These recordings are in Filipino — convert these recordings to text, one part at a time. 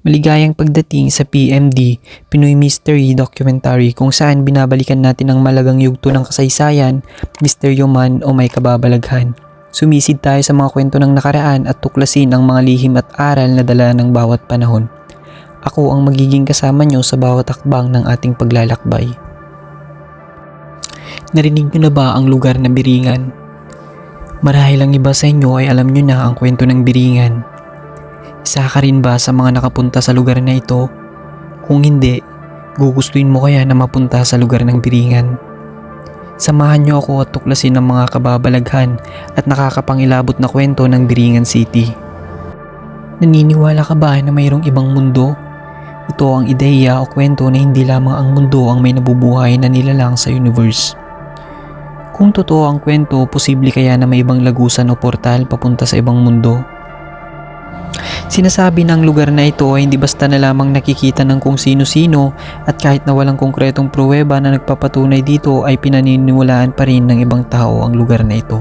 Maligayang pagdating sa PMD, Pinoy Mystery Documentary, kung saan binabalikan natin ang malagang yugto ng kasaysayan, misteryo man o may kababalaghan. Sumisid tayo sa mga kwento ng nakaraan at tuklasin ang mga lihim at aral na dala ng bawat panahon. Ako ang magiging kasama nyo sa bawat hakbang ng ating paglalakbay. Narinig nyo na ba ang lugar na Biringan? Marahil ang iba sa inyo ay alam nyo na ang kwento ng Biringan. Isa ka rin ba sa mga nakapunta sa lugar na ito? Kung hindi, gugustuhin mo kaya na mapunta sa lugar ng Biringan? Samahan niyo ako at tuklasin ang mga kababalaghan at nakakapangilabot na kwento ng Biringan City. Naniniwala ka ba na mayroong ibang mundo? Ito ang ideya o kwento na hindi lamang ang mundo ang may nabubuhay na nilalang sa universe. Kung totoo ang kwento, posible kaya na may ibang lagusan o portal papunta sa ibang mundo? Sinasabi ng lugar na ito ay hindi basta na lamang nakikita ng kung sino-sino at kahit na walang konkretong pruweba na nagpapatunay dito ay pinaniniwalaan pa rin ng ibang tao ang lugar na ito.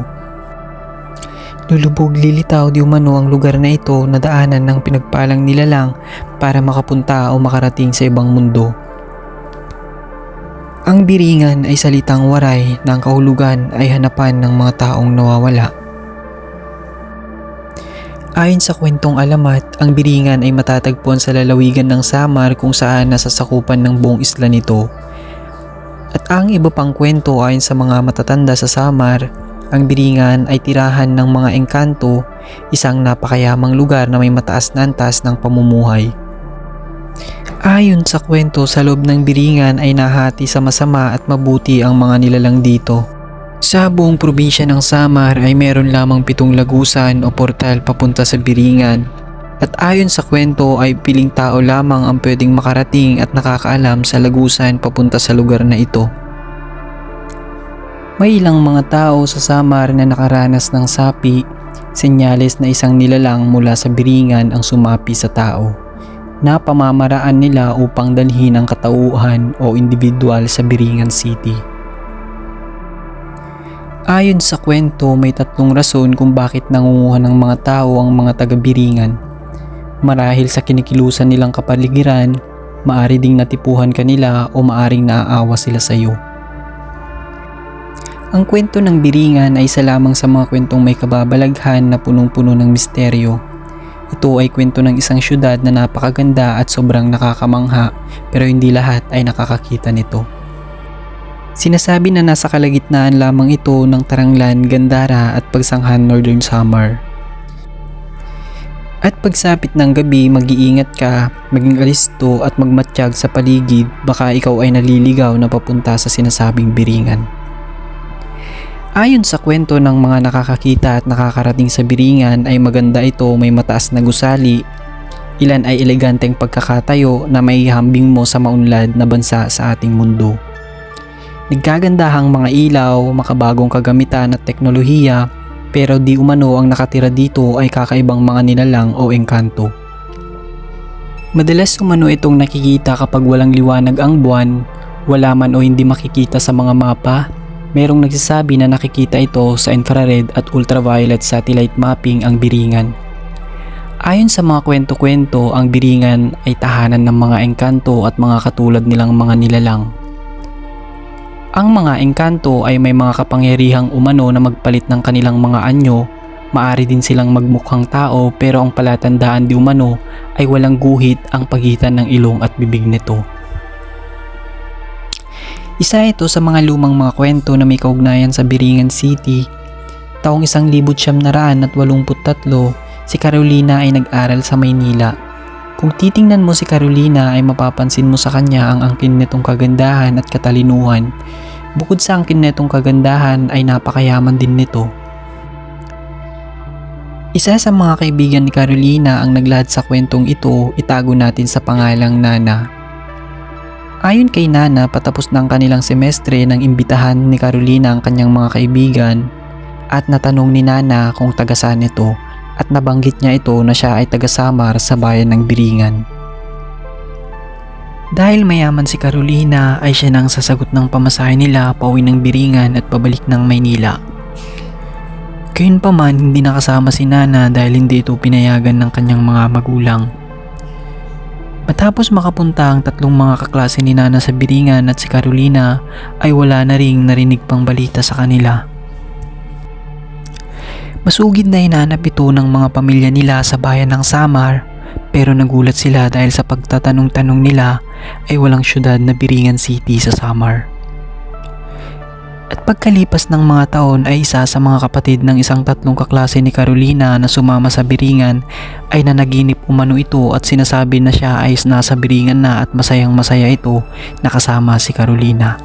Lulubog lilitaw di umano ang lugar na ito na daanan ng pinagpalang nilalang para makapunta o makarating sa ibang mundo. Ang Biringan ay salitang waray na ang kahulugan ay hanapan ng mga taong nawawala. Ayon sa kwentong alamat, ang Biringan ay matatagpuan sa lalawigan ng Samar kung saan nasasakupan ng buong isla nito. At ang iba pang kwento ayon sa mga matatanda sa Samar, ang Biringan ay tirahan ng mga engkanto, isang napakayamang lugar na may mataas na antas ng pamumuhay. Ayon sa kwento, sa loob ng Biringan ay nahati sa masama at mabuti ang mga nilalang dito. Sa buong probinsya ng Samar ay meron lamang 7 lagusan o portal papunta sa Biringan. At ayon sa kwento ay piling tao lamang ang pwedeng makarating at nakakaalam sa lagusan papunta sa lugar na ito. May ilang mga tao sa Samar na nakaranas ng sapi, senyales na isang nilalang mula sa Biringan ang sumapi sa tao, na pamamaraan nila upang dalhin ang katauhan o individual sa Biringan City. Ayon sa kwento, may 3 rason kung bakit nangunguha ng mga tao ang mga taga-Biringan. Marahil sa kinikilusan nilang kapaligiran, maari ding natipuhan kanila o maaring naaawa sila sa iyo. Ang kwento ng Biringan ay isa lamang sa mga kwentong may kababalaghan na punong-puno ng misteryo. Ito ay kwento ng isang syudad na napakaganda at sobrang nakakamangha, pero hindi lahat ay nakakakita nito. Sinasabi na nasa kalagitnaan lamang ito ng Taranglan, Gandara at Pagsanghan, Northern Samar. At pagsapit ng gabi, mag-iingat ka, maging alisto at magmatsyag sa paligid, baka ikaw ay naliligaw na papunta sa sinasabing Biringan. Ayon sa kwento ng mga nakakakita at nakakarating sa Biringan ay maganda ito, may mataas na gusali, ilan ay eleganteng pagkakatayo na may hambing mo sa maunlad na bansa sa ating mundo. Nagkagandahang mga ilaw, makabagong kagamitan at teknolohiya, pero di umano ang nakatira dito ay kakaibang mga nilalang o engkanto. Madalas umano itong nakikita kapag walang liwanag ang buwan, wala man o hindi makikita sa mga mapa. Merong nagsasabi na nakikita ito sa infrared at ultraviolet satellite mapping ang Biringan. Ayon sa mga kwento-kwento, ang Biringan ay tahanan ng mga engkanto at mga katulad nilang mga nilalang. Ang mga engkanto ay may mga kapangyarihang umano na magpalit ng kanilang mga anyo. Maari din silang magmukhang tao, pero ang palatandaan di umano ay walang guhit ang pagitan ng ilong at bibig nito. Isa ito sa mga lumang mga kwento na may kaugnayan sa Biringan City. Taong 1983, si Carolina ay nag-aral sa Maynila. Kung titingnan mo si Carolina ay mapapansin mo sa kanya ang angkin nitong kagandahan at katalinuhan. Bukod sa angkin nitong kagandahan ay napakayaman din nito. Isa sa mga kaibigan ni Carolina ang naglahad sa kwentong ito, itago natin sa pangalang Nana. Ayon kay Nana, patapos ng kanilang semestre nang imbitahan ni Carolina ang kanyang mga kaibigan at natanong ni Nana kung taga saan ito at nabanggit niya ito na siya ay taga Samar sa bayan ng Biringan. Dahil mayaman si Carolina ay siya nang sasagot ng pamasahe nila pauwi ng Biringan at pabalik ng Maynila. Gayunpaman, hindi nakasama si Nana dahil hindi ito pinayagan ng kanyang mga magulang. Matapos makapunta ang tatlong mga kaklase ni Nana sa Biringan at si Carolina ay wala na ring narinig pang balita sa kanila. Masugid na hinanap ito ng mga pamilya nila sa bayan ng Samar pero nagulat sila dahil sa pagtatanong-tanong nila ay walang syudad na Biringan City sa Samar. At pagkalipas ng mga taon ay isa sa mga kapatid ng isang tatlong kaklase ni Carolina na sumama sa Biringan ay nanaginip umano ito at sinasabi na siya ay nasa Biringan na at masayang masaya ito na kasama si Carolina.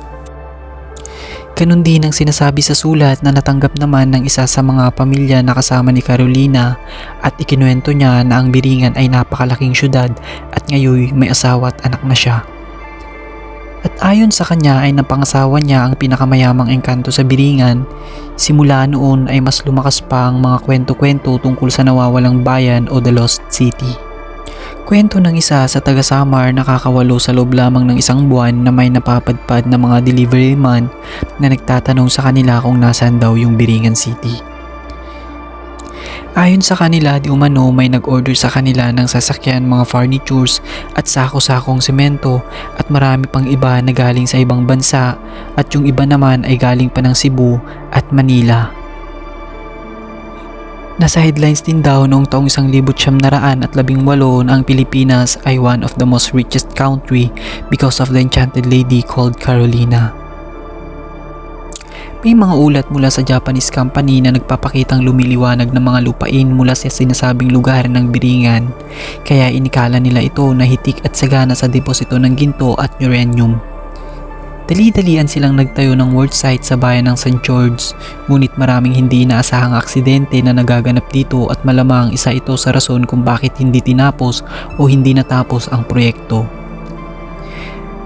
Ganun din ang sinasabi sa sulat na natanggap naman ng isa sa mga pamilya na kasama ni Carolina at ikinuwento niya na ang Biringan ay napakalaking syudad at ngayon may asawa at anak na siya. At ayon sa kanya ay napangasawa niya ang pinakamayamang engkanto sa Biringan. Simula noon ay mas lumakas pa ang mga kwento-kwento tungkol sa nawawalang bayan o The Lost City. Kwento ng isa sa taga Samar na kakawalo sa loob lamang ng isang buwan na may napapadpad na mga delivery man na nagtatanong sa kanila kung nasaan daw yung Biringan City. Ayon sa kanila, di umano may nag-order sa kanila ng sasakyan, mga furnitures at sako-sakong semento at marami pang iba na galing sa ibang bansa at yung iba naman ay galing pa ng Cebu at Manila. Nasa headlines din daw noong taong 1918 na ang Pilipinas ay one of the most richest country because of the enchanted lady called Carolina. May mga ulat mula sa Japanese company na nagpapakitang lumiliwanag ng mga lupain mula sa sinasabing lugar ng Biringan, kaya inikala nila ito na hitik at sagana sa deposito ng ginto at uranium. Dali-dalian silang nagtayo ng world site sa bayan ng St. George, ngunit maraming hindi inaasahang aksidente na nagaganap dito at malamang isa ito sa rason kung bakit hindi tinapos o hindi natapos ang proyekto.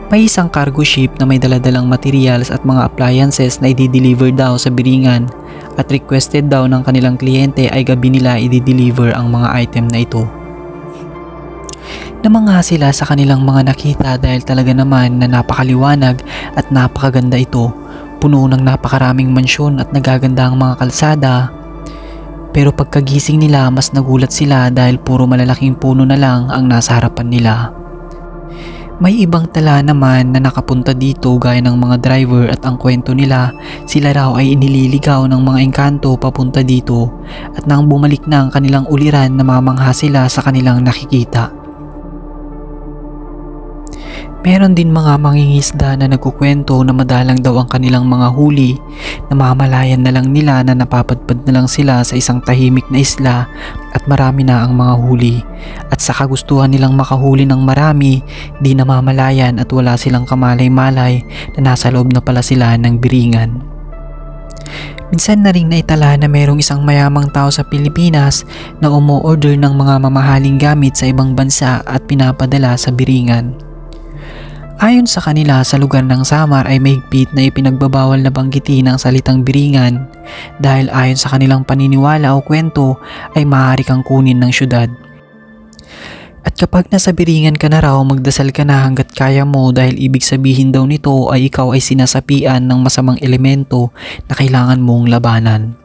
May isang cargo ship na may daladalang materials at mga appliances na i-deliver daw sa Biringan at requested daw ng kanilang kliyente ay gabi nila i-deliver ang mga item na ito. Namangha sila sa kanilang mga nakita dahil talaga naman na napakaliwanag at napakaganda ito, puno ng napakaraming mansyon at nagaganda ang mga kalsada. Pero pagkagising nila mas nagulat sila dahil puro malalaking puno na lang ang nasa harapan nila. May ibang tala naman na nakapunta dito gaya ng mga driver at ang kwento nila, sila raw ay inililigaw ng mga engkanto papunta dito at nang bumalik na ang kanilang uliran namamangha sila sa kanilang nakikita. Meron din mga mangingisda na nagkukwento na madalang daw ang kanilang mga huli, namamalayan na lang nila na napapadpad na lang sila sa isang tahimik na isla at marami na ang mga huli. At sa kagustuhan nilang makahuli ng marami, di namamalayan at wala silang kamalay-malay na nasa loob na pala sila ng Biringan. Minsan na ring naitala na mayroong isang mayamang tao sa Pilipinas na umo-order ng mga mamahaling gamit sa ibang bansa at pinapadala sa Biringan. Ayon sa kanila, sa lugar ng Samar ay mahigpit na ipinagbabawal na banggitin ang salitang Biringan dahil ayon sa kanilang paniniwala o kwento ay maaari kang kunin ng syudad. At kapag nasa Biringan ka na raw, magdasal ka na hanggat kaya mo dahil ibig sabihin daw nito ay ikaw ay sinasapian ng masamang elemento na kailangan mong labanan.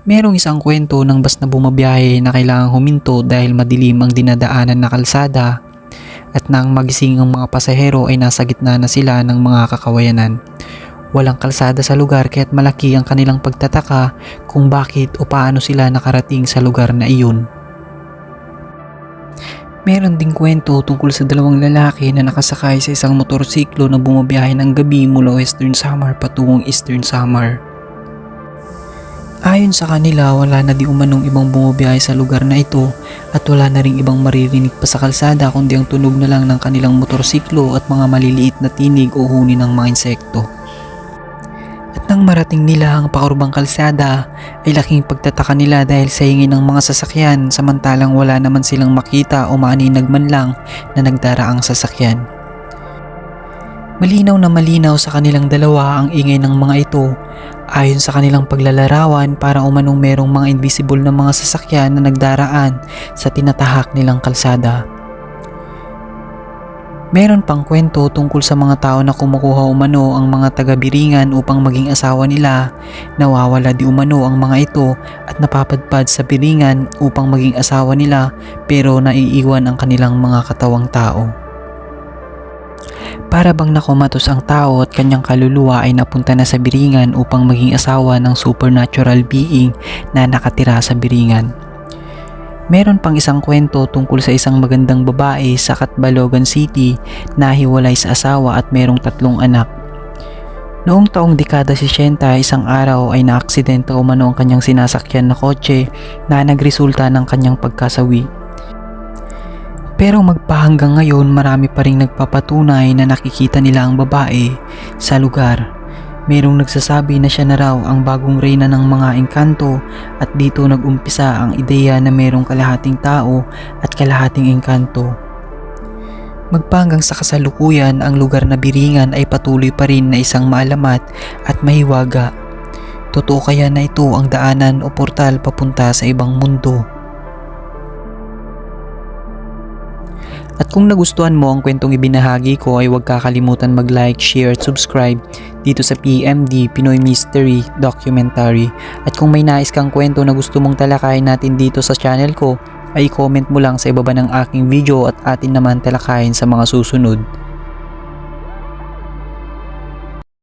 Merong isang kwento ng bus na bumabiyahe na kailangang huminto dahil madilim ang dinadaanan na kalsada. At nang magising ang mga pasahero ay nasa gitna na sila ng mga kakawayanan. Walang kalsada sa lugar kaya't malaki ang kanilang pagtataka kung bakit o paano sila nakarating sa lugar na iyon. Meron ding kwento tungkol sa dalawang lalaki na nakasakay sa isang motorsiklo na bumabiyahe ng gabi mula Western Samar patungong Eastern Samar. Ayon sa kanila, wala na di umanong ibang bumabiyahe sa lugar na ito at wala na ring ibang maririnig pa sa kalsada kundi ang tunog na lang ng kanilang motorsiklo at mga maliliit na tinig o huni ng mga insekto. At nang marating nila ang pakurbang kalsada ay laking pagtataka nila dahil sa hingin ng mga sasakyan samantalang wala naman silang makita o maaninag man lang na nagdaraang sasakyan. Malinaw na malinaw sa kanilang dalawa ang ingay ng mga ito. Ayon sa kanilang paglalarawan, para umanong merong mga invisible na mga sasakyan na nagdaraan sa tinatahak nilang kalsada. Meron pang kwento tungkol sa mga tao na kumukuha umano ang mga taga-Biringan upang maging asawa nila. Nawawala di umano ang mga ito at napapadpad sa Biringan upang maging asawa nila pero naiiwan ang kanilang mga katawang tao. Para bang nakumatos ang tao at kanyang kaluluwa ay napunta na sa Biringan upang maging asawa ng supernatural being na nakatira sa Biringan. Meron pang isang kwento tungkol sa isang magandang babae sa Catbalogan City na hiwalay sa asawa at merong 3 anak. Noong taong dekada 60, isang araw ay naaksidente umano ang kanyang sinasakyan na kotse na nagresulta ng kanyang pagkasawi. Pero magpahanggang ngayon marami pa ring nagpapatunay na nakikita nila ang babae sa lugar. Merong nagsasabi na siya na raw ang bagong reyna ng mga engkanto at dito nag-umpisa ang ideya na merong kalahating tao at kalahating engkanto. Magpahanggang sa kasalukuyan, ang lugar na Biringan ay patuloy pa rin na isang maalamat at mahiwaga. Totoo kaya na ito ang daanan o portal papunta sa ibang mundo? At kung nagustuhan mo ang kwentong ibinahagi ko ay huwag kakalimutan mag-like, share at subscribe dito sa PMD Pinoy Mystery Documentary. At kung may nais kang kwento na gusto mong talakayin natin dito sa channel ko ay comment mo lang sa ibaba ng aking video at atin naman talakayin sa mga susunod.